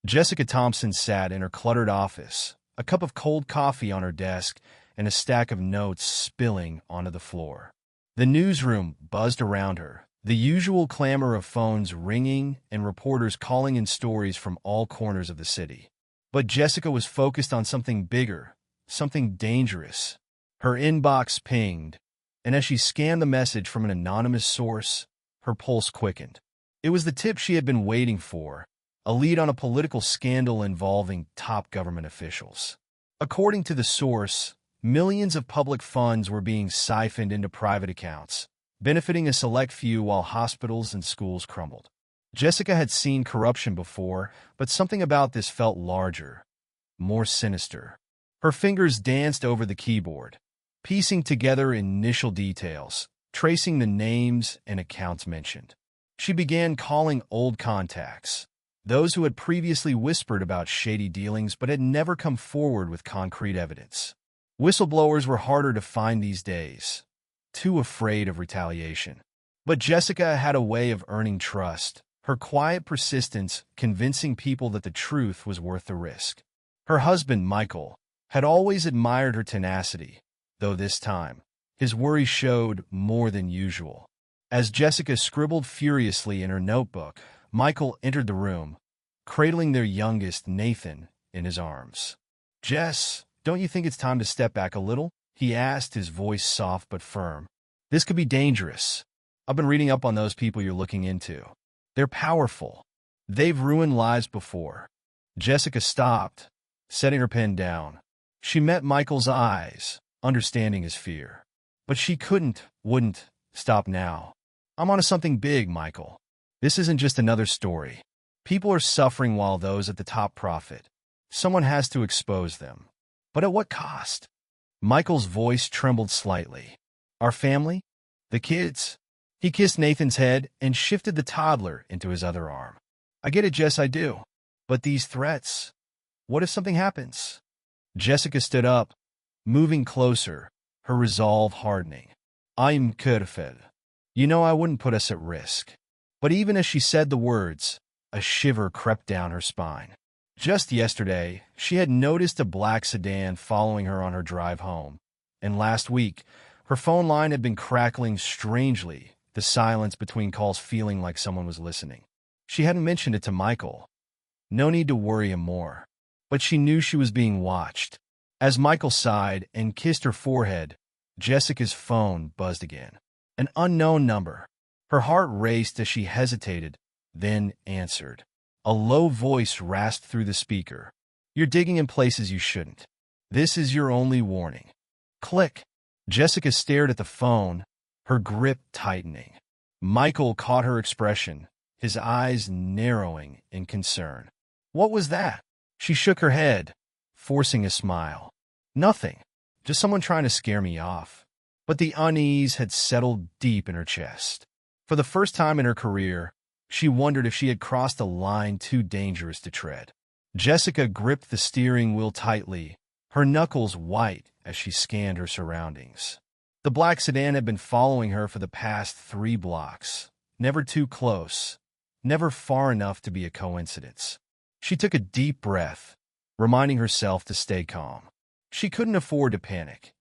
Jessica Thompson sat in her cluttered office, a cup of cold coffee on her desk and a stack of notes spilling onto the floor. The newsroom buzzed around her, the usual clamor of phones ringing and reporters calling in stories from all corners of the city. But Jessica was focused on something bigger, something dangerous. Her inbox pinged, and as she scanned the message from an anonymous source, her pulse quickened. It was the tip she had been waiting for, a lead on a political scandal involving top government officials. According to the source, millions of public funds were being siphoned into private accounts, benefiting a select few while hospitals and schools crumbled. Jessica had seen corruption before, but something about this felt larger, more sinister. Her fingers danced over the keyboard, piecing together initial details, tracing the names and accounts mentioned. She began calling old contacts, those who had previously whispered about shady dealings but had never come forward with concrete evidence. Whistleblowers were harder to find these days, too afraid of retaliation. But Jessica had a way of earning trust, her quiet persistence convincing people that the truth was worth the risk. Her husband, Michael, had always admired her tenacity, though this time, his worry showed more than usual. As Jessica scribbled furiously in her notebook, Michael entered the room, cradling their youngest, Nathan, in his arms. "Jess, don't you think it's time to step back a little?" he asked, his voice soft but firm. "This could be dangerous. I've been reading up on those people you're looking into. They're powerful. They've ruined lives before." Jessica stopped, setting her pen down. She met Michael's eyes, understanding his fear. But she wouldn't stop now. "I'm onto something big, Michael. This isn't just another story. People are suffering while those at the top profit. Someone has to expose them. But at what cost?" Michael's voice trembled slightly. "Our family? The kids?" He kissed Nathan's head and shifted the toddler into his other arm. "I get it, Jess, I do. But these threats, what if something happens?" Jessica stood up, moving closer, her resolve hardening. "I'm Kurfed. You know I wouldn't put us at risk." But even as she said the words, a shiver crept down her spine. Just yesterday, she had noticed a black sedan following her on her drive home, and last week, her phone line had been crackling strangely, the silence between calls feeling like someone was listening. She hadn't mentioned it to Michael. No need to worry him more. But she knew she was being watched. As Michael sighed and kissed her forehead, Jessica's phone buzzed again. An unknown number. Her heart raced as she hesitated, then answered. A low voice rasped through the speaker. "You're digging in places you shouldn't. This is your only warning." Click. Jessica stared at the phone, her grip tightening. Michael caught her expression, his eyes narrowing in concern. "What was that?" She shook her head, forcing a smile. "Nothing. Just someone trying to scare me off." But the unease had settled deep in her chest. For the first time in her career, she wondered if she had crossed a line too dangerous to tread. Jessica gripped the steering wheel tightly, her knuckles white as she scanned her surroundings. The black sedan had been following her for the past 3 blocks, never too close, never far enough to be a coincidence. She took a deep breath, reminding herself to stay calm. She couldn't afford to panic.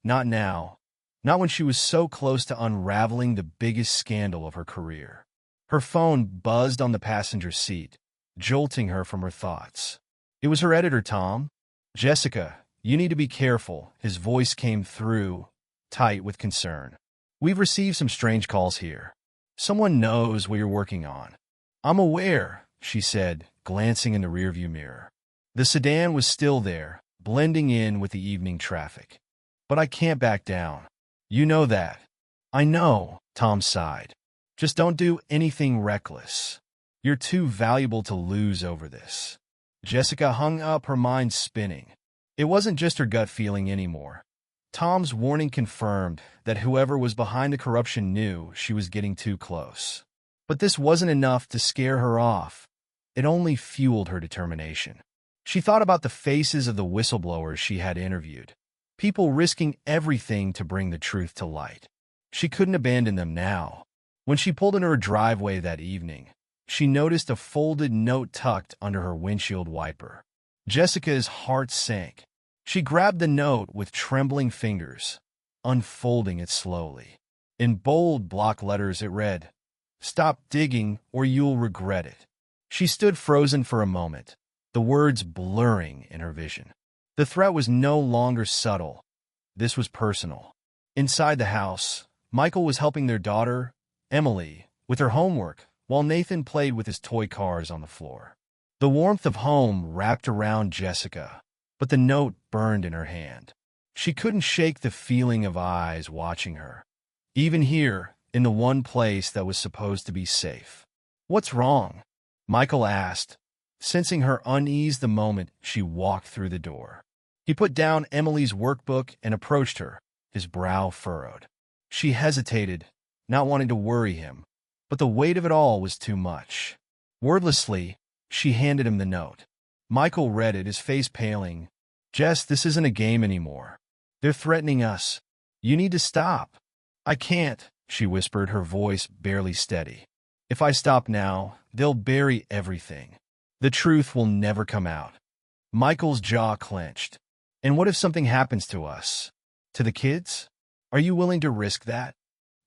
Not now. Not when she was so close to unraveling the biggest scandal of her career. Her phone buzzed on the passenger seat, jolting her from her thoughts. It was her editor, Tom. "Jessica, you need to be careful." His voice came through, tight with concern. "We've received some strange calls here. Someone knows what you're working on." "I'm aware," she said, glancing in the rearview mirror. The sedan was still there, blending in with the evening traffic. "But I can't back down. You know that." "I know," Tom sighed. "Just don't do anything reckless. You're too valuable to lose over this." Jessica hung up, her mind spinning. It wasn't just her gut feeling anymore. Tom's warning confirmed that whoever was behind the corruption knew she was getting too close. But this wasn't enough to scare her off. It only fueled her determination. She thought about the faces of the whistleblowers she had interviewed. People risking everything to bring the truth to light. She couldn't abandon them now. When she pulled into her driveway that evening, she noticed a folded note tucked under her windshield wiper. Jessica's heart sank. She grabbed the note with trembling fingers, unfolding it slowly. In bold block letters it read, "Stop digging or you'll regret it." She stood frozen for a moment, the words blurring in her vision. The threat was no longer subtle. This was personal. Inside the house, Michael was helping their daughter, Emily, with her homework, while Nathan played with his toy cars on the floor. The warmth of home wrapped around Jessica, but the note burned in her hand. She couldn't shake the feeling of eyes watching her, even here, in the one place that was supposed to be safe. "What's wrong?" Michael asked, sensing her unease the moment she walked through the door. He put down Emily's workbook and approached her, his brow furrowed. She hesitated, not wanting to worry him, but the weight of it all was too much. Wordlessly, she handed him the note. Michael read it, his face paling. "Jess, this isn't a game anymore. They're threatening us. You need to stop." "I can't," she whispered, her voice barely steady. "If I stop now, they'll bury everything. The truth will never come out." Michael's jaw clenched. "And what if something happens to us? To the kids? Are you willing to risk that?"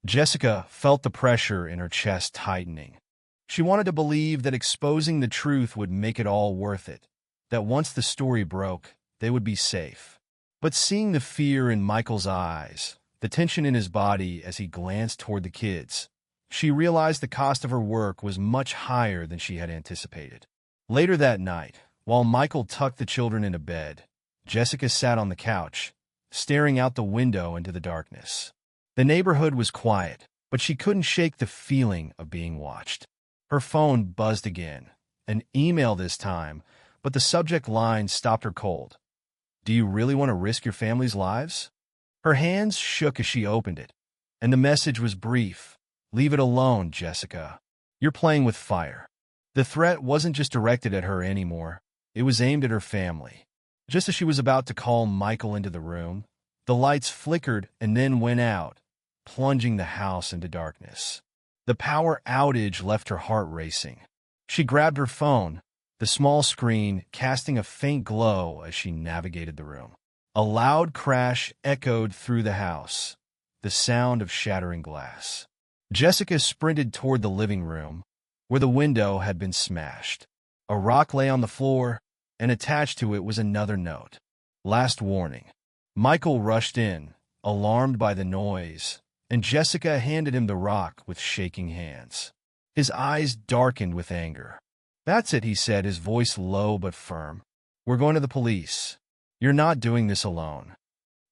Jessica felt the pressure in her chest tightening. She wanted to believe that exposing the truth would make it all worth it, that once the story broke, they would be safe. But seeing the fear in Michael's eyes, the tension in his body as he glanced toward the kids, she realized the cost of her work was much higher than she had anticipated. Later that night, while Michael tucked the children into bed, Jessica sat on the couch, staring out the window into the darkness. The neighborhood was quiet, but she couldn't shake the feeling of being watched. Her phone buzzed again, an email this time, but the subject line stopped her cold. "Do you really want to risk your family's lives?" Her hands shook as she opened it, and the message was brief. "Leave it alone, Jessica. You're playing with fire." The threat wasn't just directed at her anymore. It was aimed at her family. Just as she was about to call Michael into the room, the lights flickered and then went out, plunging the house into darkness. The power outage left her heart racing. She grabbed her phone, the small screen casting a faint glow as she navigated the room. A loud crash echoed through the house, the sound of shattering glass. Jessica sprinted toward the living room, where the window had been smashed. A rock lay on the floor, and attached to it was another note. "Last warning." Michael rushed in, alarmed by the noise, and Jessica handed him the rock with shaking hands. His eyes darkened with anger. "That's it," he said, his voice low but firm. "We're going to the police. You're not doing this alone."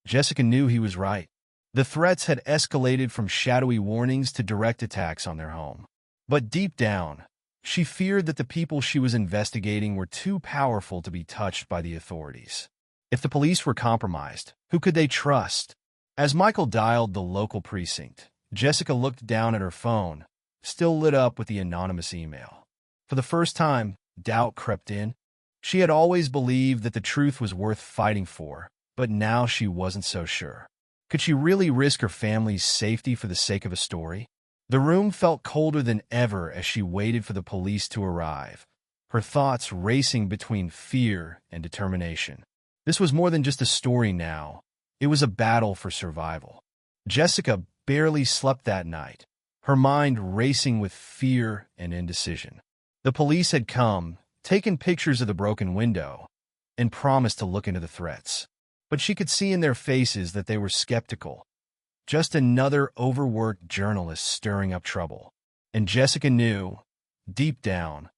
Jessica knew he was right. The threats had escalated from shadowy warnings to direct attacks on their home. But deep down, she feared that the people she was investigating were too powerful to be touched by the authorities. If the police were compromised, who could they trust? As Michael dialed the local precinct, Jessica looked down at her phone, still lit up with the anonymous email. For the first time, doubt crept in. She had always believed that the truth was worth fighting for, but now she wasn't so sure. Could she really risk her family's safety for the sake of a story? The room felt colder than ever as she waited for the police to arrive, her thoughts racing between fear and determination. This was more than just a story now. It was a battle for survival. Jessica barely slept that night, her mind racing with fear and indecision. The police had come, taken pictures of the broken window, and promised to look into the threats. But she could see in their faces that they were skeptical. Just another overworked journalist stirring up trouble. And Jessica knew, deep down,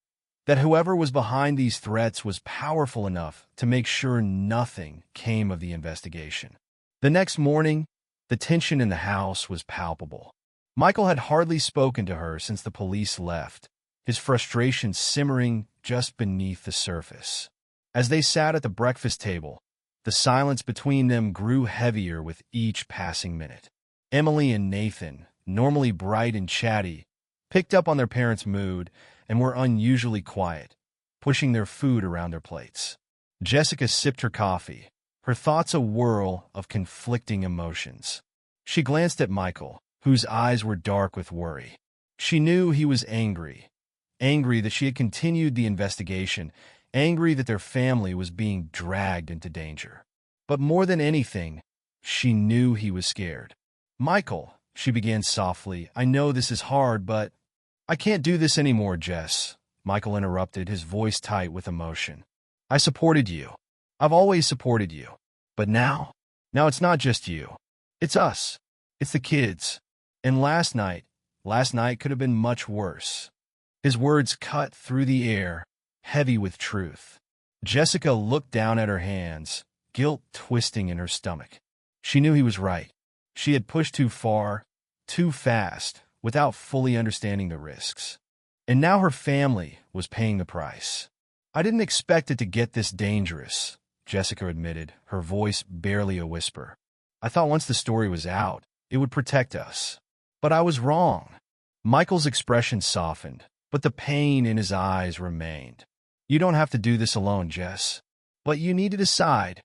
that whoever was behind these threats was powerful enough to make sure nothing came of the investigation. The next morning, the tension in the house was palpable. Michael had hardly spoken to her since the police left, his frustration simmering just beneath the surface. As they sat at the breakfast table, the silence between them grew heavier with each passing minute. Emily and Nathan, normally bright and chatty, picked up on their parents' mood and were unusually quiet, pushing their food around their plates. Jessica sipped her coffee, her thoughts a whirl of conflicting emotions. She glanced at Michael, whose eyes were dark with worry. She knew he was angry, angry that she had continued the investigation, angry that their family was being dragged into danger. But more than anything, she knew he was scared. "Michael," she began softly, "I know this is hard, but—" "I can't do this anymore, Jess," Michael interrupted, his voice tight with emotion. "I supported you. I've always supported you. But now it's not just you. It's us. It's the kids. And last night could have been much worse." His words cut through the air, heavy with truth. Jessica looked down at her hands, guilt twisting in her stomach. She knew he was right. She had pushed too far, too fast, without fully understanding the risks. And now her family was paying the price. "I didn't expect it to get this dangerous," Jessica admitted, her voice barely a whisper. "I thought once the story was out, it would protect us. But I was wrong." Michael's expression softened, but the pain in his eyes remained. "You don't have to do this alone, Jess. But you need to decide,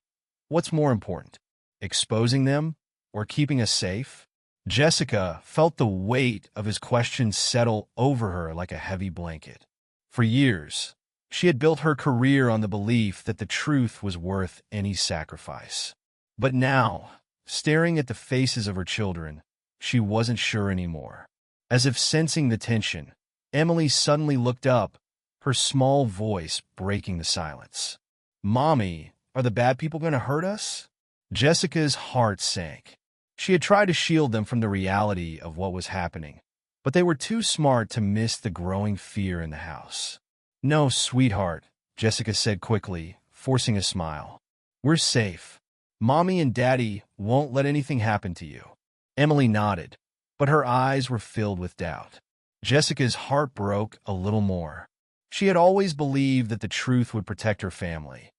what's more important, exposing them or keeping us safe?" Jessica felt the weight of his questions settle over her like a heavy blanket. For years, she had built her career on the belief that the truth was worth any sacrifice. But now, staring at the faces of her children, she wasn't sure anymore. As if sensing the tension, Emily suddenly looked up, her small voice breaking the silence. "Mommy, are the bad people going to hurt us?" Jessica's heart sank. She had tried to shield them from the reality of what was happening, but they were too smart to miss the growing fear in the house. "No, sweetheart," Jessica said quickly, forcing a smile. "We're safe. Mommy and Daddy won't let anything happen to you." Emily nodded, but her eyes were filled with doubt. Jessica's heart broke a little more. She had always believed that the truth would protect her family,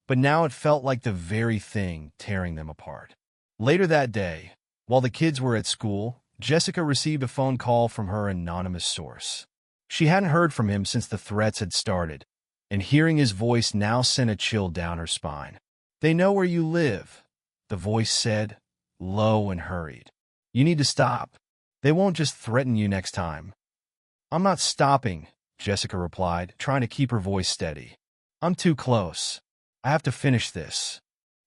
but now it felt like the very thing tearing them apart. Later that day, while the kids were at school, Jessica received a phone call from her anonymous source. She hadn't heard from him since the threats had started, and hearing his voice now sent a chill down her spine. "They know where you live," the voice said, low and hurried. "You need to stop. They won't just threaten you next time." "I'm not stopping," Jessica replied, trying to keep her voice steady. "I'm too close. I have to finish this."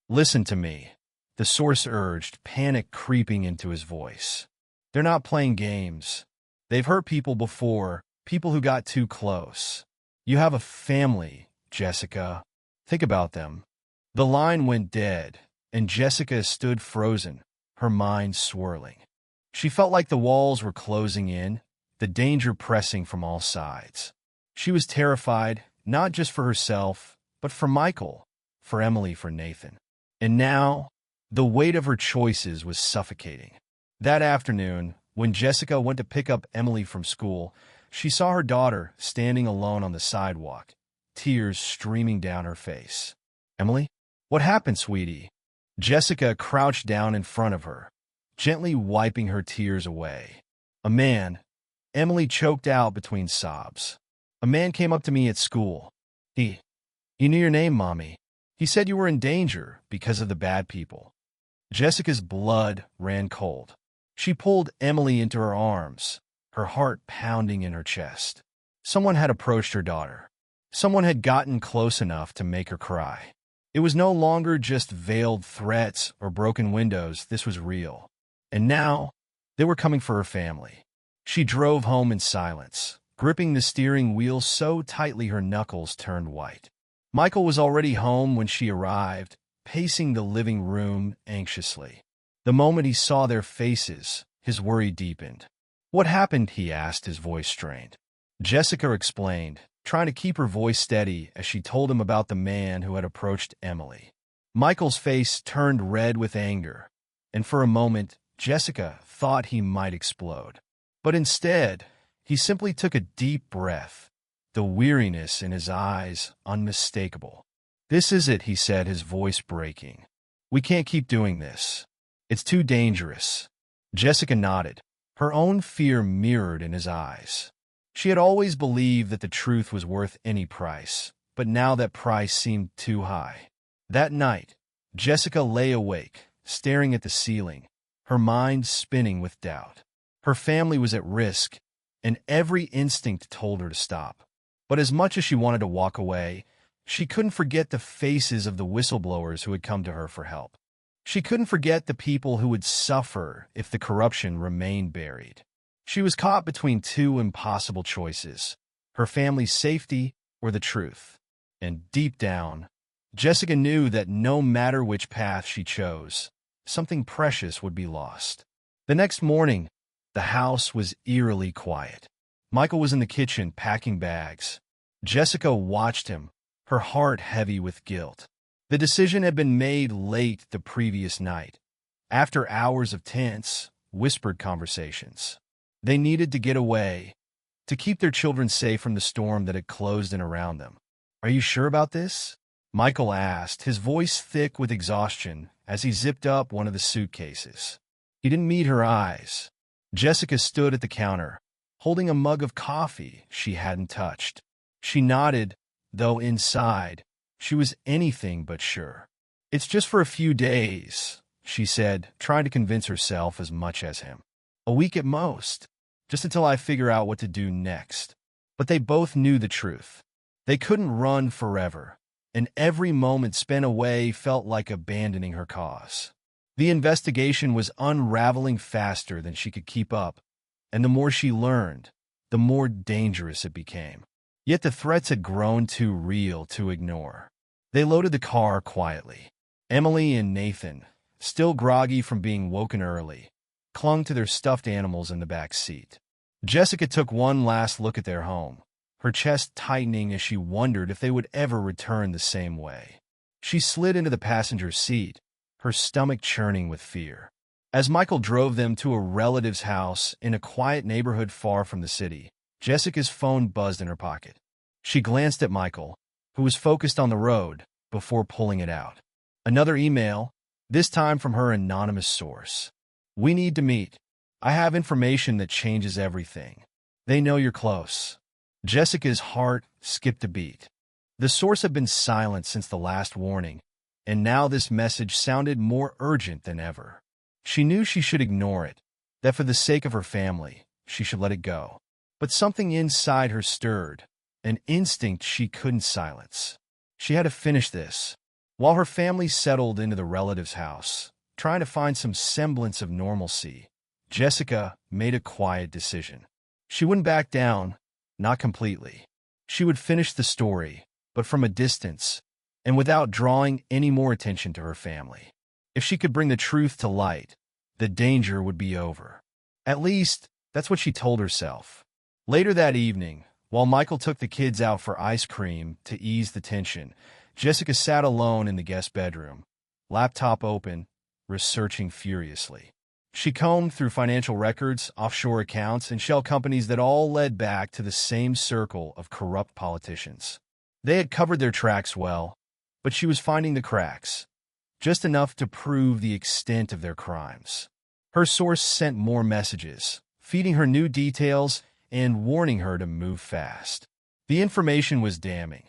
"Listen to me," the source urged, panic creeping into his voice. "They're not playing games. They've hurt people before, people who got too close. You have a family, Jessica. Think about them." The line went dead, and Jessica stood frozen, her mind swirling. She felt like the walls were closing in, the danger pressing from all sides. She was terrified, not just for herself, but for Michael, for Emily, for Nathan. And now, the weight of her choices was suffocating. That afternoon, when Jessica went to pick up Emily from school, she saw her daughter standing alone on the sidewalk, tears streaming down her face. "Emily? What happened, sweetie?" Jessica crouched down in front of her, gently wiping her tears away. "A man," Emily choked out between sobs. "A man came up to me at school. He knew your name, Mommy. He said you were in danger because of the bad people." Jessica's blood ran cold. She pulled Emily into her arms, her heart pounding in her chest. Someone had approached her daughter. Someone had gotten close enough to make her cry. It was no longer just veiled threats or broken windows. This was real. And now, they were coming for her family. She drove home in silence, gripping the steering wheel so tightly her knuckles turned white. Michael was already home when she arrived, pacing the living room anxiously. The moment he saw their faces, his worry deepened. "What happened?" he asked, his voice strained. Jessica explained, trying to keep her voice steady as she told him about the man who had approached Emily. Michael's face turned red with anger, and for a moment, Jessica thought he might explode. But instead, he simply took a deep breath, the weariness in his eyes unmistakable. "This is it," he said, his voice breaking. "We can't keep doing this. It's too dangerous." Jessica nodded, her own fear mirrored in his eyes. She had always believed that the truth was worth any price, but now that price seemed too high. That night, Jessica lay awake, staring at the ceiling, her mind spinning with doubt. Her family was at risk, and every instinct told her to stop. But as much as she wanted to walk away, she couldn't forget the faces of the whistleblowers who had come to her for help. She couldn't forget the people who would suffer if the corruption remained buried. She was caught between two impossible choices: her family's safety or the truth. And deep down, Jessica knew that no matter which path she chose, something precious would be lost. The next morning, the house was eerily quiet. Michael was in the kitchen packing bags. Jessica watched him, her heart heavy with guilt. The decision had been made late the previous night, after hours of tense, whispered conversations. They needed to get away, to keep their children safe from the storm that had closed in around them. "Are you sure about this?" Michael asked, his voice thick with exhaustion as he zipped up one of the suitcases. He didn't meet her eyes. Jessica stood at the counter, holding a mug of coffee she hadn't touched. She nodded, though inside, she was anything but sure. "It's just for a few days," she said, trying to convince herself as much as him. "A week at most, just until I figure out what to do next." But they both knew the truth. They couldn't run forever, and every moment spent away felt like abandoning her cause. The investigation was unraveling faster than she could keep up, and the more she learned, the more dangerous it became. Yet the threats had grown too real to ignore. They loaded the car quietly. Emily and Nathan, still groggy from being woken early, clung to their stuffed animals in the back seat. Jessica took one last look at their home, her chest tightening as she wondered if they would ever return the same way. She slid into the passenger seat, her stomach churning with fear. As Michael drove them to a relative's house in a quiet neighborhood far from the city, Jessica's phone buzzed in her pocket. She glanced at Michael, who was focused on the road, before pulling it out. Another email, this time from her anonymous source. "We need to meet. I have information that changes everything. They know you're close." Jessica's heart skipped a beat. The source had been silent since the last warning, and now this message sounded more urgent than ever. She knew she should ignore it, that for the sake of her family, she should let it go. But something inside her stirred, an instinct she couldn't silence. She had to finish this. While her family settled into the relative's house, trying to find some semblance of normalcy, Jessica made a quiet decision. She wouldn't back down, not completely. She would finish the story, but from a distance, and without drawing any more attention to her family. If she could bring the truth to light, the danger would be over. At least, that's what she told herself. Later that evening, while Michael took the kids out for ice cream to ease the tension, Jessica sat alone in the guest bedroom, laptop open, researching furiously. She combed through financial records, offshore accounts, and shell companies that all led back to the same circle of corrupt politicians. They had covered their tracks well, but she was finding the cracks, just enough to prove the extent of their crimes. Her source sent more messages, feeding her new details and warning her to move fast. The information was damning.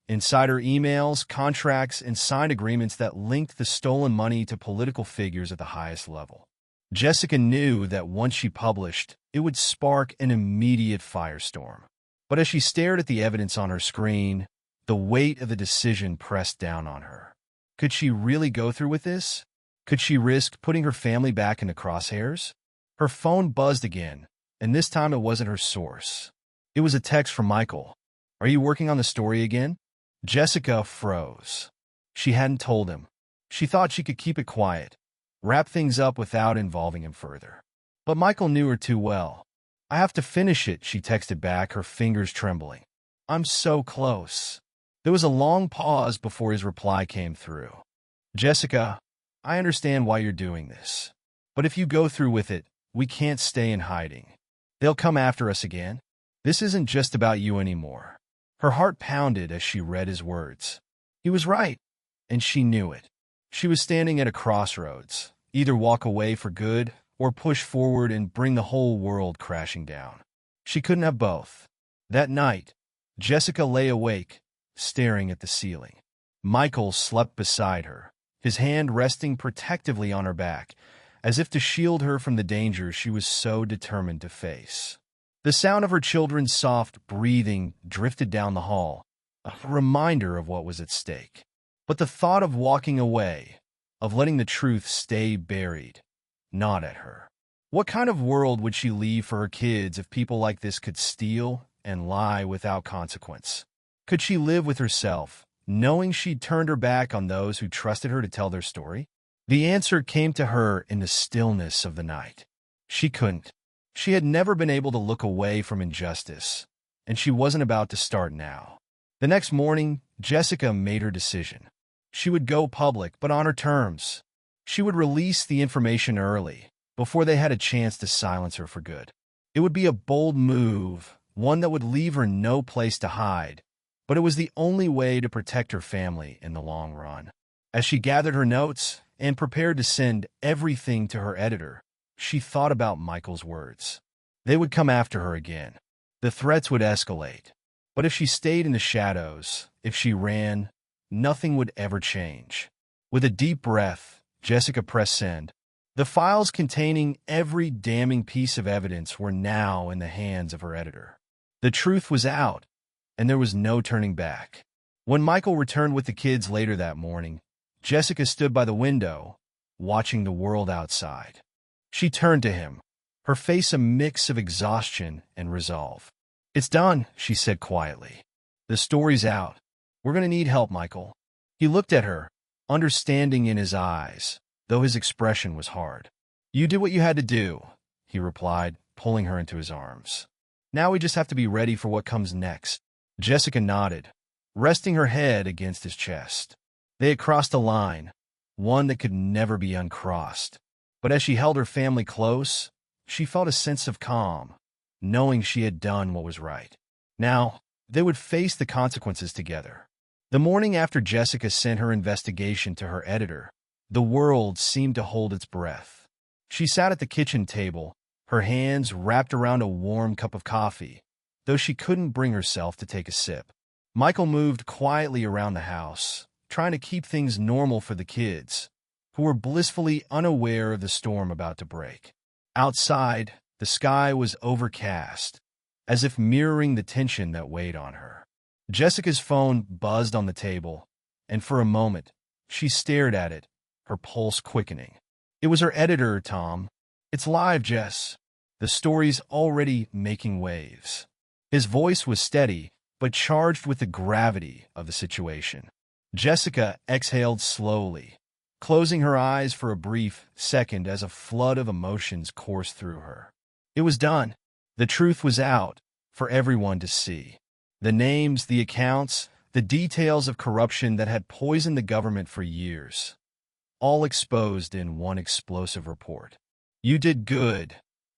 Insider emails, contracts, and signed agreements that linked the stolen money to political figures at the highest level. Jessica knew that once she published, it would spark an immediate firestorm. But as she stared at the evidence on her screen, the weight of the decision pressed down on her. Could she really go through with this? Could she risk putting her family back in the crosshairs? Her phone buzzed again, and this time it wasn't her source. It was a text from Michael. "Are you working on the story again?" Jessica froze. She hadn't told him. She thought she could keep it quiet, wrap things up without involving him further. But Michael knew her too well. "I have to finish it," she texted back, her fingers trembling. "I'm so close." There was a long pause before his reply came through. "Jessica, I understand why you're doing this. But if you go through with it, we can't stay in hiding. They'll come after us again. This isn't just about you anymore." Her heart pounded as she read his words. He was right, and she knew it. She was standing at a crossroads, either walk away for good or push forward and bring the whole world crashing down. She couldn't have both. That night, Jessica lay awake, staring at the ceiling. Michael slept beside her, his hand resting protectively on her back, as if to shield her from the dangers she was so determined to face. The sound of her children's soft breathing drifted down the hall, a reminder of what was at stake. But the thought of walking away, of letting the truth stay buried, gnawed at her. What kind of world would she leave for her kids if people like this could steal and lie without consequence? Could she live with herself, knowing she'd turned her back on those who trusted her to tell their story? The answer came to her in the stillness of the night. She couldn't. She had never been able to look away from injustice, and she wasn't about to start now. The next morning, Jessica made her decision. She would go public, but on her terms. She would release the information early, before they had a chance to silence her for good. It would be a bold move, one that would leave her no place to hide, but it was the only way to protect her family in the long run. As she gathered her notes and prepared to send everything to her editor, she thought about Michael's words. They would come after her again. The threats would escalate. But if she stayed in the shadows, if she ran, nothing would ever change. With a deep breath, Jessica pressed send. The files containing every damning piece of evidence were now in the hands of her editor. The truth was out, and there was no turning back. When Michael returned with the kids later that morning, Jessica stood by the window, watching the world outside. She turned to him, her face a mix of exhaustion and resolve. "It's done," she said quietly. "The story's out. We're going to need help, Michael." He looked at her, understanding in his eyes, though his expression was hard. "You did what you had to do," he replied, pulling her into his arms. "Now we just have to be ready for what comes next." Jessica nodded, resting her head against his chest. They had crossed a line, one that could never be uncrossed. But as she held her family close, she felt a sense of calm, knowing she had done what was right. Now, they would face the consequences together. The morning after Jessica sent her investigation to her editor, the world seemed to hold its breath. She sat at the kitchen table, her hands wrapped around a warm cup of coffee, though she couldn't bring herself to take a sip. Michael moved quietly around the house, trying to keep things normal for the kids, who were blissfully unaware of the storm about to break. Outside, the sky was overcast, as if mirroring the tension that weighed on her. Jessica's phone buzzed on the table, and for a moment, she stared at it, her pulse quickening. It was her editor, Tom. "It's live, Jess. The story's already making waves." His voice was steady, but charged with the gravity of the situation. Jessica exhaled slowly, closing her eyes for a brief second as a flood of emotions coursed through her. It was done. The truth was out for everyone to see. The names, the accounts, the details of corruption that had poisoned the government for years, all exposed in one explosive report. "You did good,"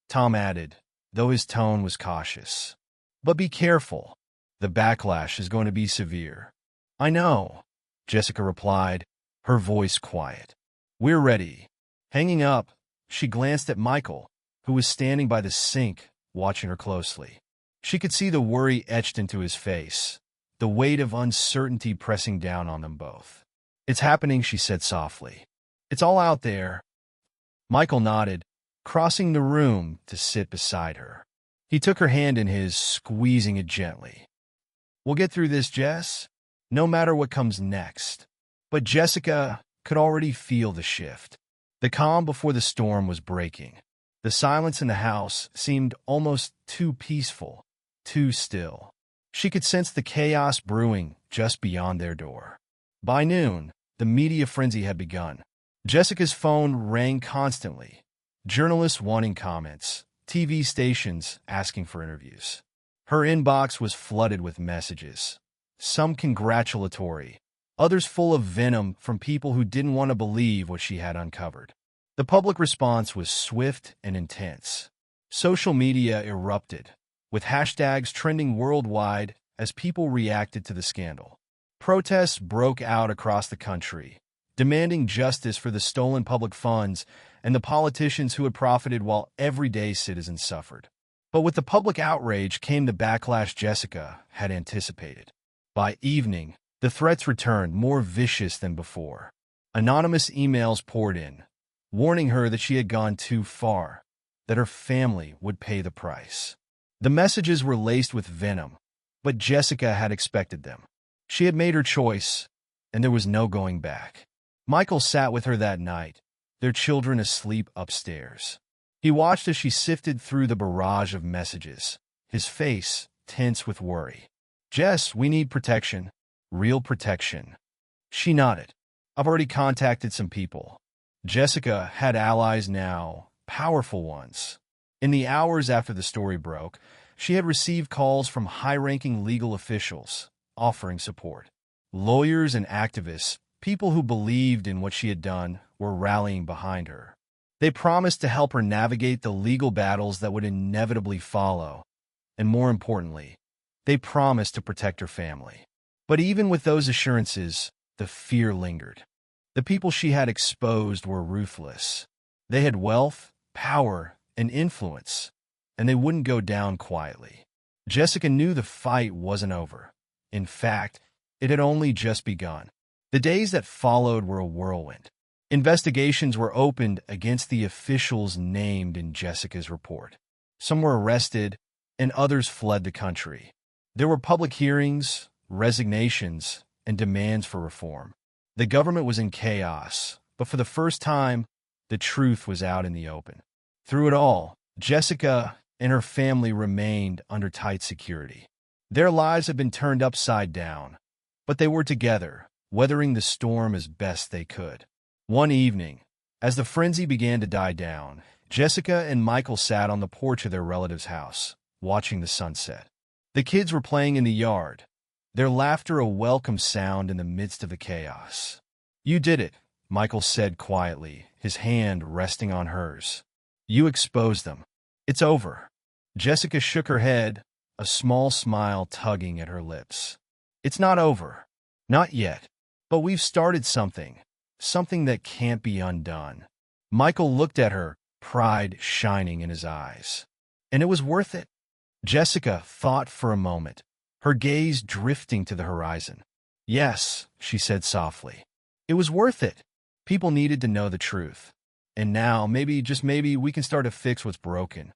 Tom added, though his tone was cautious. "But be careful. The backlash is going to be severe." "I know," Jessica replied, her voice quiet. "We're ready." Hanging up, she glanced at Michael, who was standing by the sink, watching her closely. She could see the worry etched into his face, the weight of uncertainty pressing down on them both. "It's happening," she said softly. "It's all out there." Michael nodded, crossing the room to sit beside her. He took her hand in his, squeezing it gently. "We'll get through this, Jess, no matter what comes next." But Jessica could already feel the shift. The calm before the storm was breaking. The silence in the house seemed almost too peaceful, too still. She could sense the chaos brewing just beyond their door. By noon, the media frenzy had begun. Jessica's phone rang constantly, journalists wanting comments, TV stations asking for interviews. Her inbox was flooded with messages, some congratulatory, others full of venom from people who didn't want to believe what she had uncovered. The public response was swift and intense. Social media erupted, with hashtags trending worldwide as people reacted to the scandal. Protests broke out across the country, demanding justice for the stolen public funds and the politicians who had profited while everyday citizens suffered. But with the public outrage came the backlash Jessica had anticipated. By evening, the threats returned more vicious than before. Anonymous emails poured in, warning her that she had gone too far, that her family would pay the price. The messages were laced with venom, but Jessica had expected them. She had made her choice, and there was no going back. Michael sat with her that night, their children asleep upstairs. He watched as she sifted through the barrage of messages, his face tense with worry. "Jess, we need protection. Real protection." She nodded. "I've already contacted some people." Jessica had allies now, powerful ones. In the hours after the story broke, she had received calls from high-ranking legal officials offering support. Lawyers and activists, people who believed in what she had done, were rallying behind her. They promised to help her navigate the legal battles that would inevitably follow, and more importantly, they promised to protect her family. But even with those assurances, the fear lingered. The people she had exposed were ruthless. They had wealth, power, and influence, and they wouldn't go down quietly. Jessica knew the fight wasn't over. In fact, it had only just begun. The days that followed were a whirlwind. Investigations were opened against the officials named in Jessica's report. Some were arrested, and others fled the country. There were public hearings, resignations, and demands for reform. The government was in chaos, but for the first time, the truth was out in the open. Through it all, Jessica and her family remained under tight security. Their lives had been turned upside down, but they were together, weathering the storm as best they could. One evening, as the frenzy began to die down, Jessica and Michael sat on the porch of their relative's house, watching the sunset. The kids were playing in the yard, their laughter a welcome sound in the midst of the chaos. "You did it," Michael said quietly, his hand resting on hers. "You exposed them. It's over." Jessica shook her head, a small smile tugging at her lips. "It's not over. Not yet. But we've started something that can't be undone." Michael looked at her, pride shining in his eyes. "And it was worth it?" Jessica thought for a moment, her gaze drifting to the horizon. "Yes," she said softly. "It was worth it. People needed to know the truth. And now, maybe, just maybe, we can start to fix what's broken."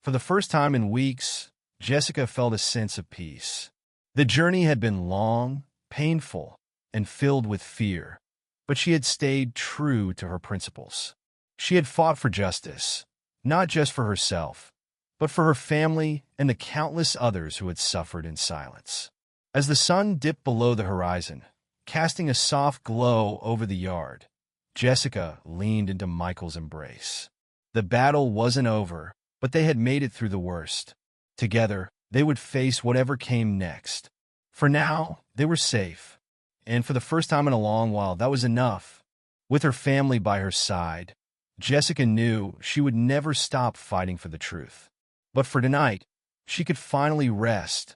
For the first time in weeks, Jessica felt a sense of peace. The journey had been long, painful, and filled with fear, but she had stayed true to her principles. She had fought for justice, not just for herself, but for her family and the countless others who had suffered in silence. As the sun dipped below the horizon, casting a soft glow over the yard, Jessica leaned into Michael's embrace. The battle wasn't over, but they had made it through the worst. Together, they would face whatever came next. For now, they were safe. And for the first time in a long while, that was enough. With her family by her side, Jessica knew she would never stop fighting for the truth. But for tonight, she could finally rest,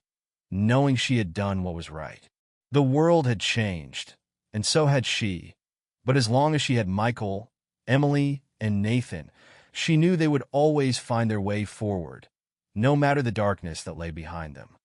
knowing she had done what was right. The world had changed, and so had she. But as long as she had Michael, Emily, and Nathan, she knew they would always find their way forward, no matter the darkness that lay behind them.